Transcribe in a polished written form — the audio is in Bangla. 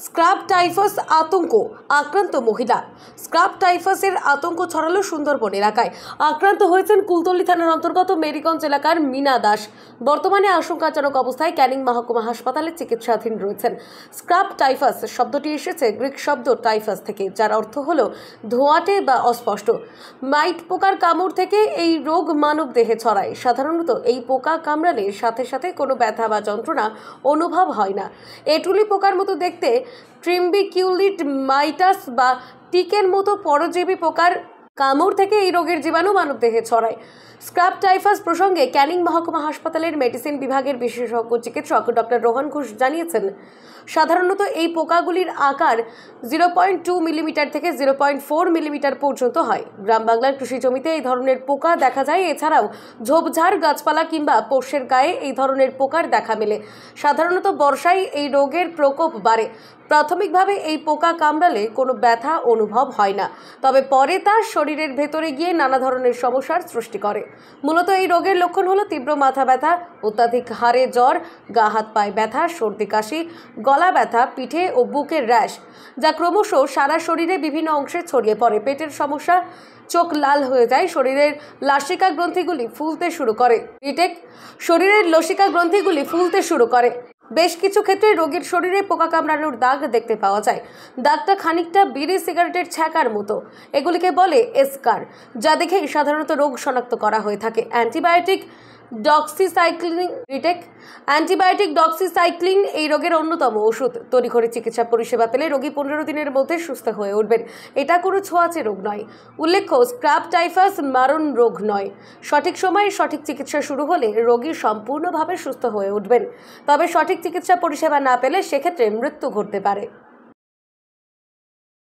স্ক্রাব টাইফাস আতঙ্ক, আক্রান্ত মহিলা। স্ক্রাব টাইফাসের আতঙ্ক ছড়ালো সুন্দরবন এলাকায়। আক্রান্ত হয়েছেন কুলতলি থানার অন্তর্গত মেরিগঞ্জ এলাকার মিনা দাস। বর্তমানে আশঙ্কাজনক অবস্থায় ক্যানিং মহকুমা হাসপাতালে চিকিৎসাধীন রয়েছেন। স্ক্রাব টাইফাস শব্দটি এসেছে গ্রিক শব্দ টাইফাস থেকে, যার অর্থ হলো ধোঁয়াটে বা অস্পষ্ট। মাইট পোকার কামড় থেকে এই রোগ মানব দেহে ছড়ায়। সাধারণত এই পোকা কামড়ালে সাথে সাথে কোনো ব্যথা বা যন্ত্রণা অনুভব হয় না। এটুলি পোকার মতো দেখতে ট্রিম্বিকিউলিট মাইটাস বা টিকের মতো পরজীবী পোকার কামড় থেকে এই রোগের জীবাণু মানবদেহে ছড়ায়। স্ক্রাব টাইফাস প্রসঙ্গে ক্যানিং মহকুমা হাসপাতালের মেডিসিন বিভাগের বিশেষজ্ঞ চিকিৎসক ডক্টর রোহন ঘোষ জানিয়েছেন, সাধারণত এই পোকাগুলির আকার 0.2 মিলিমিটার থেকে 0.4 মিলিমিটার পর্যন্ত হয়। গ্রাম বাংলার কৃষি জমিতে এই ধরনের পোকা দেখা যায়। এছাড়াও ঝোপঝাড়, গাছপালা কিংবা পোষ্যের গায়ে এই ধরনের পোকার দেখা মেলে। সাধারণত বর্ষায় এই রোগের প্রকোপ বাড়ে। প্রাথমিকভাবে এই পোকা কামড়ালে কোনো ব্যথা অনুভব হয় না, তবে পরে তার শরীরের ভেতরে গিয়ে নানা ধরনের সমস্যার সৃষ্টি করে। মূলত এই রোগের লক্ষণ হলো তীব্র মাথা ব্যথা, অত্যাধিক হাড়ে জ্বর, গা হাত পায়ে ব্যথা, সর্দি কাশি, গলা ব্যথা, পিঠে ও বুকের র্যাশ, যা ক্রমশ সারা শরীরে বিভিন্ন অংশে ছড়িয়ে পড়ে। পেটের সমস্যা, চোখ লাল হয়ে যায়, শরীরের লসিকা গ্রন্থিগুলি ফুলতে শুরু করে। শরীরের লসিকা গ্রন্থিগুলি ফুলতে শুরু করে। বেশ কিছু ক্ষেত্রে রোগীর শরীরে পোকা কামড়ানোর দাগ দেখতে পাওয়া যায়। দাগটা খানিকটা বিড়ি সিগারেটের ছ্যাঁকার মতো। এগুলিকে বলে এসকার, যা দেখেই সাধারণত রোগ শনাক্ত করা হয়ে থাকে। অ্যান্টিবায়োটিক ডক্সিসাইক্লিন এই রোগের অন্যতম ওষুধ। তড়িঘড়ি চিকিৎসা পরিষেবা পেলে রোগী 15 দিনের মধ্যে সুস্থ হয়ে উঠবেন। এটা কোনো ছোঁয়াচে রোগ নয়। উল্লেখ্য, স্ক্রাব টাইফাস মারণ রোগ নয়। সঠিক সময়ে সঠিক চিকিৎসা শুরু হলে রোগী সম্পূর্ণভাবে সুস্থ হয়ে উঠবেন। তবে সঠিক চিকিৎসা পরিষেবা না পেলে সেক্ষেত্রে মৃত্যু ঘটতে পারে।